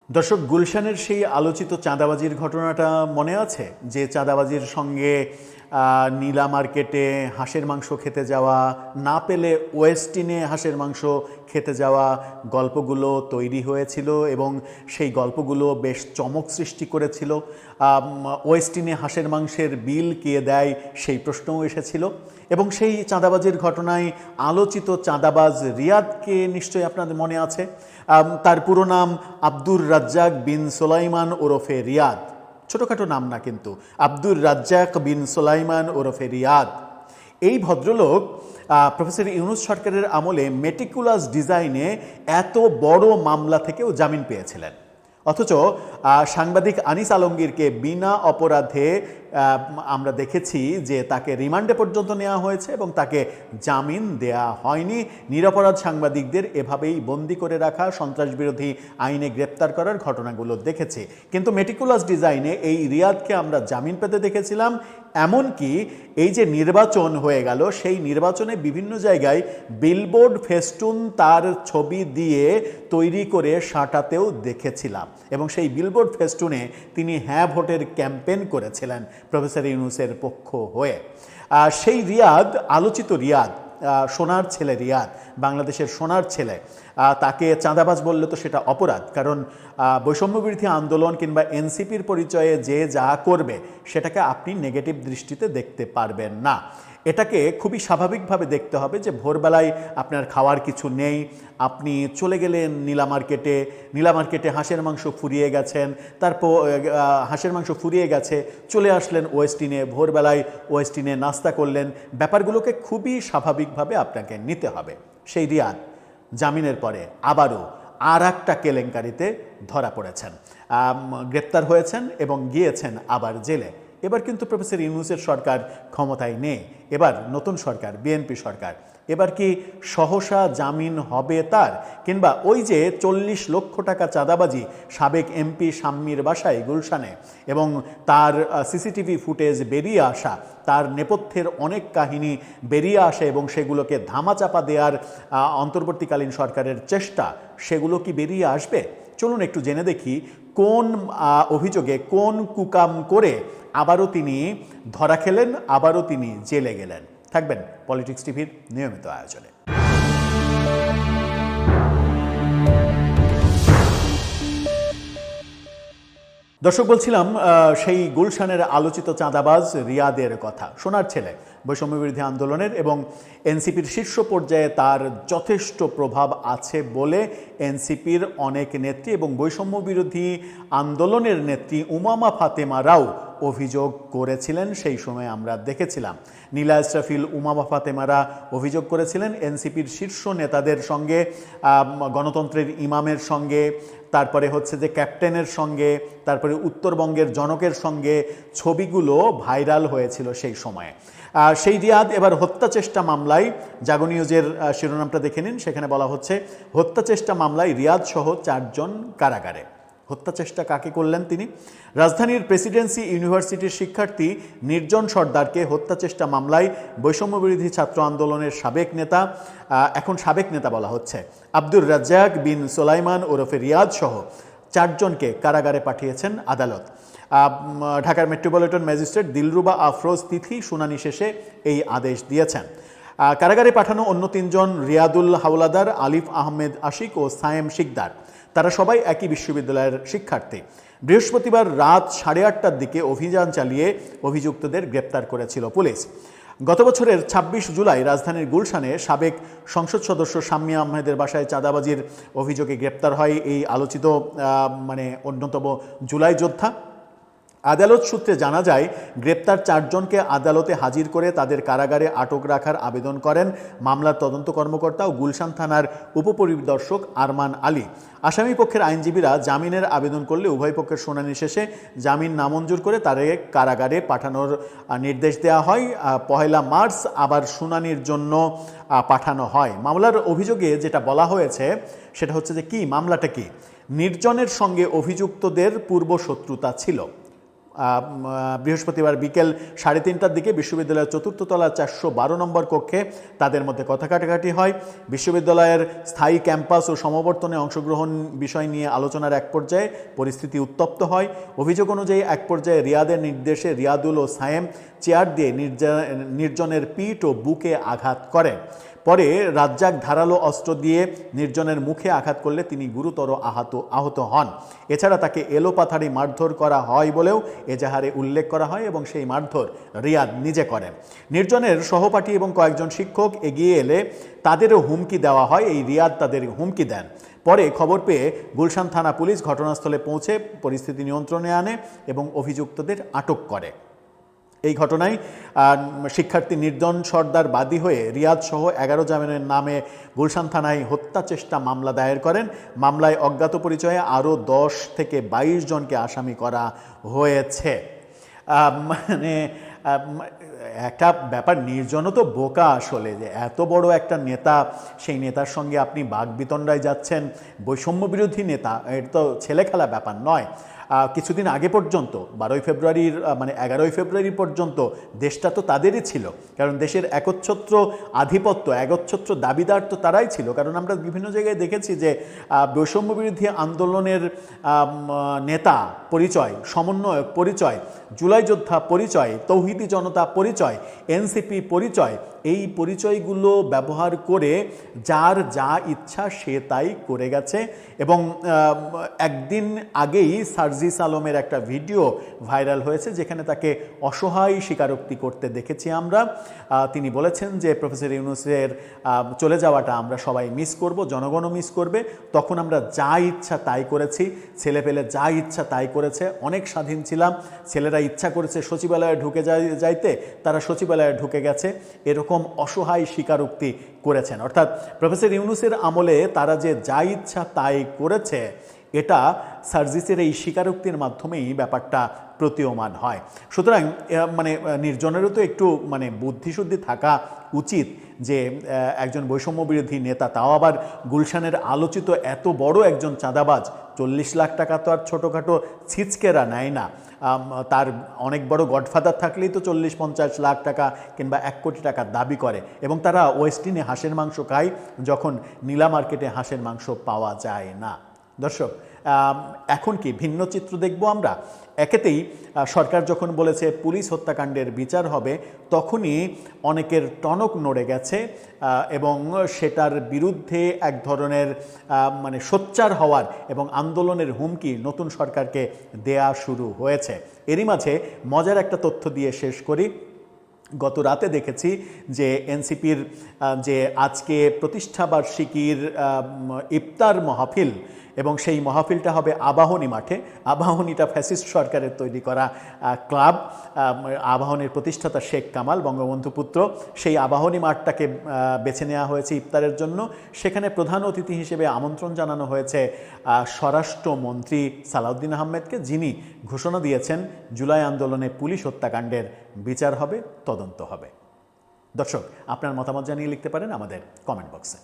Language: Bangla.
দর্শক, গুলশানের সেই আলোচিত চাঁদাবাজির ঘটনাটা মনে আছে? যে চাঁদাবাজির সঙ্গে নীলা মার্কেটে হাঁসের মাংস খেতে যাওয়া, না পেলে ওয়েস্টিনে হাঁসের মাংস খেতে যাওয়া গল্পগুলো তৈরি হয়েছিল এবং সেই গল্পগুলো বেশ চমক সৃষ্টি করেছিল। ওয়েস্টিনে হাঁসের মাংসের বিল কে দেয় সেই প্রশ্নও এসেছিল এবং সেই চাঁদাবাজির ঘটনায় আলোচিত চাঁদাবাজ রিয়াদকে নিশ্চয়ই আপনাদের মনে আছে। তার পুরো নাম আব্দুর রাজ্জাক বিন সোলাইমান ওরফে রিয়াদ। ছোটোখাটো নাম না কিন্তু, আব্দুর রাজ্জাক বিন সোলাইমান ওরফে রিয়াদ। এই ভদ্রলোক প্রফেসর ইউনূস সরকারের আমলে মেটিকুলাস ডিজাইনে এত বড় মামলা থেকেও জামিন পেয়েছিলেন, অথচ সাংবাদিক আনিস আলমগীরকে বিনা অপরাধে আমরা দেখেছি যে তাকে রিমান্ডে পর্যন্ত নেওয়া হয়েছে এবং তাকে জামিন দেয়া হয়নি। নিরপরাধ সাংবাদিকদের এভাবেই বন্দি করে রাখা, সন্ত্রাস বিরোধী আইনে গ্রেপ্তার করার ঘটনাগুলো দেখেছি, কিন্তু মেটিকুলাস ডিজাইনে এই রিয়াদকে আমরা জামিন পেতে দেখেছিলাম। এমনকি এই যে নির্বাচন হয়ে গেল, সেই নির্বাচনে বিভিন্ন জায়গায় বিলবোর্ড ফেস্টুন তার ছবি দিয়ে তৈরি করে সাঁটাতেও দেখেছিলাম এবং সেই বিলবোর্ড ফেস্টুনে তিনি হ্যাঁ ভোটের ক্যাম্পেইন করেছিলেন প্রফেসর ইউনূসের পক্ষ হয়ে। সেই রিয়াদ, আলোচিত রিয়াদ, সোনার ছেলে রিয়াদ, বাংলাদেশের সোনার ছেলে, তাকে চাঁদাবাজ বললে তো সেটা অপরাধ, কারণ বৈষম্যবিরোধী আন্দোলন কিংবা এনসিপির পরিচয়ে যে যা করবে সেটাকে আপনি নেগেটিভ দৃষ্টিতে দেখতে পারবেন না। এটাকে খুবই স্বাভাবিকভাবে দেখতে হবে যে ভোরবেলায় আপনার খাওয়ার কিছু নেই, আপনি চলে গেলেন নীলা মার্কেটে হাঁসের মাংস ফুরিয়ে গেছেন, তারপর হাঁসের মাংস ফুরিয়ে গেছে, চলে আসলেন ওয়েস্টিনে, ভোরবেলায় ওয়েস্টিনে নাস্তা করলেন। ব্যাপারগুলোকে খুবই স্বাভাবিকভাবে আপনাকে নিতে হবে। সেই রিয়াদ জামিনের পরে আবারও আর একটা কেলেঙ্কারিতে ধরা পড়েছেন, গ্রেপ্তার হয়েছেন এবং গিয়েছেন আবার জেলে। এবার কিন্তু প্রফেসর ইউনূসের সরকার ক্ষমতায় নেই, এবার নতুন সরকার, বিএনপি সরকার। এবার কি সহসা জামিন হবে তার? কিংবা ওই যে 40 লক্ষ টাকা চাঁদাবাজি সাবেক এমপি শাম্মীর বাসায় গুলশানে এবং তার সিসিটিভি ফুটেজ বেরিয়ে আসা, তার নেপথ্যের অনেক কাহিনী বেরিয়ে আসে এবং সেগুলোকে ধামাচাপা দেওয়ার অন্তর্বর্তীকালীন সরকারের চেষ্টা, সেগুলো কি বেরিয়ে আসবে? চলুন একটু জেনে দেখি কোন অভিযোগে, কোন কুকাম করে আবারও তিনি ধরা খেলেন, আবারও তিনি জেলে গেলেন। থাকবেন পলিটিক্স টিভির নিয়মিত আয়োজনে। দর্শক, বলছিলাম সেই গুলশানের আলোচিত চাঁদাবাজ রিয়াদের কথা। সোনার ছেলে, বৈষম্যবিরোধী আন্দোলনের এবং এনসিপির শীর্ষ পর্যায়ে তার যথেষ্ট প্রভাব আছে বলে এনসিপির অনেক নেত্রী এবং বৈষম্যবিরোধী আন্দোলনের নেত্রী উমামা ফাতেমারাও অভিযোগ করেছিলেন। সেই সময় আমরা দেখেছিলাম নীলা ইসরাফিল, উমামা ফাতেমারা অভিযোগ করেছিলেন এনসিপির শীর্ষ নেতাদের সঙ্গে, গণতন্ত্রের ইমামের সঙ্গে, তারপরে হচ্ছে যে ক্যাপ্টেনের সঙ্গে, তারপরে উত্তরবঙ্গের জনকের সঙ্গে ছবিগুলো ভাইরাল হয়েছিল সেই সময়ে। সেই রিয়াদ এবার হত্যা চেষ্টা মামলায়, জাগো নিউজের শিরোনামটা দেখে নিন, সেখানে বলা হচ্ছে হত্যা চেষ্টা মামলায় রিয়াদ সহ 4 জন কারাগারে। হত্যা চেষ্টা কাকে করলেন তিনি? রাজধানীর প্রেসিডেন্সি ইউনিভার্সিটির শিক্ষার্থী নির্জন সর্দারকে হত্যা চেষ্টা মামলায় বৈষম্যবিরোধী ছাত্র আন্দোলনের সাবেক নেতা, এখন সাবেক নেতা বলা হচ্ছে, আব্দুর রাজ্জাক বিন সোলাইমান ওরফে রিয়াদ সহ 4 জনকে কারাগারে পাঠিয়েছেন আদালত। ঢাকার মেট্রোপলিটন ম্যাজিস্ট্রেট দিলরুবা আফরোজ তিথি শুনানি শেষে এই আদেশ দিয়েছেন। কারাগারে পাঠানো অন্য 3 জন রিয়াদুল হাওলাদার, আলিফ আহমেদ আশিক ও সায়েম শিকদার। তারা সবাই একই বিশ্ববিদ্যালয়ের শিক্ষার্থী। বৃহস্পতিবার রাত 8:30টার দিকে অভিযান চালিয়ে অভিযুক্তদের গ্রেপ্তার করেছিল পুলিশ। গত বছরের 26 জুলাই রাজধানীর গুলশানে সাবেক সংসদ সদস্য শাম্মী আহমেদের বাসায় চাঁদাবাজির অভিযোগে গ্রেপ্তার হয় এই আলোচিত অন্যতম জুলাই যোদ্ধা। আদালত সূত্রে জানা যায়, গ্রেপ্তার 4 জনকে আদালতে হাজির করে তাদের কারাগারে আটক রাখার আবেদন করেন মামলার তদন্ত কর্মকর্তা ও গুলশান থানার উপপরিদর্শক আরমান আলী। আসামি পক্ষের আইনজীবীরা জামিনের আবেদন করলে উভয় পক্ষের শুনানি শেষে জামিন নামঞ্জুর করে তাদের কারাগারে পাঠানোর নির্দেশ দেওয়া হয়। 1 মার্চ আবার শুনানির জন্য পাঠানো হয়। মামলার অভিযোগে যেটা বলা হয়েছে সেটা হচ্ছে যে কি, মামলাটা কি, নির্জনের সঙ্গে অভিযুক্তদের পূর্ব শত্রুতা ছিল। বৃহস্পতিবার বিকেল 3:30টার দিকে বিশ্ববিদ্যালয়ের 4র্থ তলার 412 নম্বর কক্ষে তাদের মধ্যে কথা কাটাকাটি হয়। বিশ্ববিদ্যালয়ের স্থায়ী ক্যাম্পাস ও সমাবর্তনে অংশগ্রহণ বিষয় নিয়ে আলোচনার এক পর্যায়ে পরিস্থিতি উত্তপ্ত হয়। অভিযোগ অনুযায়ী এক পর্যায়ে রিয়াদের নির্দেশে রিয়াদুল ও সায়েম চেয়ার দিয়ে নির্জনের পিঠ ও বুকে আঘাত করেন। পরে রাজ্জাক ধারালো অস্ত্র দিয়ে নির্জনের মুখে আঘাত করলে তিনি গুরুতর আহত হন। এছাড়া তাকে এলোপাথারি মারধর করা হয় বলেও এজাহারে উল্লেখ করা হয় এবং সেই মারধর রিয়াদ নিজে করেন। নির্জনের সহপাঠী এবং কয়েকজন শিক্ষক এগিয়ে এলে তাদেরও হুমকি দেওয়া হয়। এই রিয়াদ তাদের হুমকি দেন। পরে খবর পেয়ে গুলশান থানা পুলিশ ঘটনাস্থলে পৌঁছে পরিস্থিতি নিয়ন্ত্রণে আনে এবং অভিযুক্তদের আটক করে। এই ঘটনায় শিক্ষার্থী নির্জন সর্দার বাদী হয়ে রিয়াদ সহ 11 জনের নামে গুলশান থানায় হত্যা চেষ্টা মামলা দায়ের করেন। মামলায় অজ্ঞাত পরিচয়ে আরও 10 থেকে 22 জনকে আসামি করা হয়েছে। মানে একটা ব্যাপার, নির্জনও তো বোকা আসলে, যে এত বড় একটা নেতা, সেই নেতার সঙ্গে আপনি বাগবিতণ্ডায় যাচ্ছেন, বৈষম্য বিরোধী নেতা, এটা তো ছেলে খেলা ব্যাপার নয়। কিছুদিন আগে পর্যন্ত 11ই ফেব্রুয়ারি পর্যন্ত দেশটা তো তাদেরই ছিল, কারণ দেশের একচ্ছত্র আধিপত্য, একচ্ছত্র দাবিদার তো তারাই ছিল। কারণ আমরা বিভিন্ন জায়গায় দেখেছি যে বৈষম্য বিরোধী আন্দোলনের নেতা পরিচয়, সমন্বয়ক পরিচয়, জুলাই যোদ্ধা পরিচয়, তৌহিদি জনতা পরিচয়, এনসিপি পরিচয়, এই পরিচয়গুলো ব্যবহার করে যার যা ইচ্ছা সে তাই করে গেছে। এবং একদিন আগেই সার্জিস আলমের একটা ভিডিও ভাইরাল হয়েছে যেখানে তাকে অসহায় স্বীকারোক্তি করতে দেখেছি আমরা। তিনি বলেছেন যে প্রফেসর ইউনূসের চলে যাওয়াটা আমরা সবাই মিস করব, জনগণও মিস করবে। তখন আমরা যা ইচ্ছা তাই করেছি, ছেলেপেলে যা ইচ্ছা তাই করেছে, অনেক স্বাধীন ছিলাম, ছেলেরা ইচ্ছা করেছে সচিবালয়ে ঢুকে যাইতে, তারা সচিবালয়ে ঢুকে গেছে, এরকম অসহায় স্বীকারোক্তি করেছেন। অর্থাৎ প্রফেসর ইউনূসের আমলে তারা যে যা ইচ্ছা তাই করেছে, এটা সার্জিসের এই স্বীকারোক্তির মাধ্যমেই ব্যাপারটা প্রতীয়মান হয়। সুতরাং মানে নির্জনেরও তো একটু মানে বুদ্ধিশুদ্ধি থাকা উচিত যে একজন বৈষম্য বিরোধী নেতা, তাও আবার গুলশানের আলোচিত এত বড় একজন চাঁদাবাজ, 40 লাখ টাকা তো আর ছোটোখাটো ছিচকেরা নেয় না। তার অনেক বড় গডফাদার থাকলেই তো 40-50 লাখ টাকা কিংবা 1 কোটি টাকা দাবি করে, এবং তারা ওয়েস্টিনে হাঁসের মাংস খায় যখন নীলা মার্কেটে হাঁসের মাংস পাওয়া যায় না। দর্শক, এখন কি ভিন্ন চিত্র দেখব আমরা? একেতেই সরকার যখন বলেছে পুলিশ হত্যাকাণ্ডের বিচার হবে, তখনই অনেকের টনক নড়ে গেছে এবং সেটার বিরুদ্ধে এক ধরনের মানে সোচ্চার হওয়ার এবং আন্দোলনের হুমকি নতুন সরকারকে দেয়া শুরু হয়েছে। এরই মাঝে মজার একটা তথ্য দিয়ে শেষ করি। গত রাতে দেখেছি যে এনসিপির যে আজকে প্রতিষ্ঠাবার্ষিকীর ইফতার মাহফিল, এবং সেই মাহফিলটা হবে আবাহনী মাঠে। আবাহনীটা ফ্যাসিস্ট সরকারের তৈরি করা ক্লাব। আবাহনীর প্রতিষ্ঠাতা শেখ কামাল, বঙ্গবন্ধু পুত্র, সেই আবাহনী মাঠটাকে বেছে নেওয়া হয়েছে ইফতারের জন্য। সেখানে প্রধান অতিথি হিসেবে আমন্ত্রণ জানানো হয়েছে স্বরাষ্ট্রমন্ত্রী সালাউদ্দিন আহমেদকে, যিনি ঘোষণা দিয়েছেন জুলাই আন্দোলনে পুলিশ হত্যাকাণ্ডের বিচার হবে, তদন্ত হবে। দর্শক, আপনার মতামত জানিয়ে লিখতে পারেন আমাদের কমেন্ট বক্সে।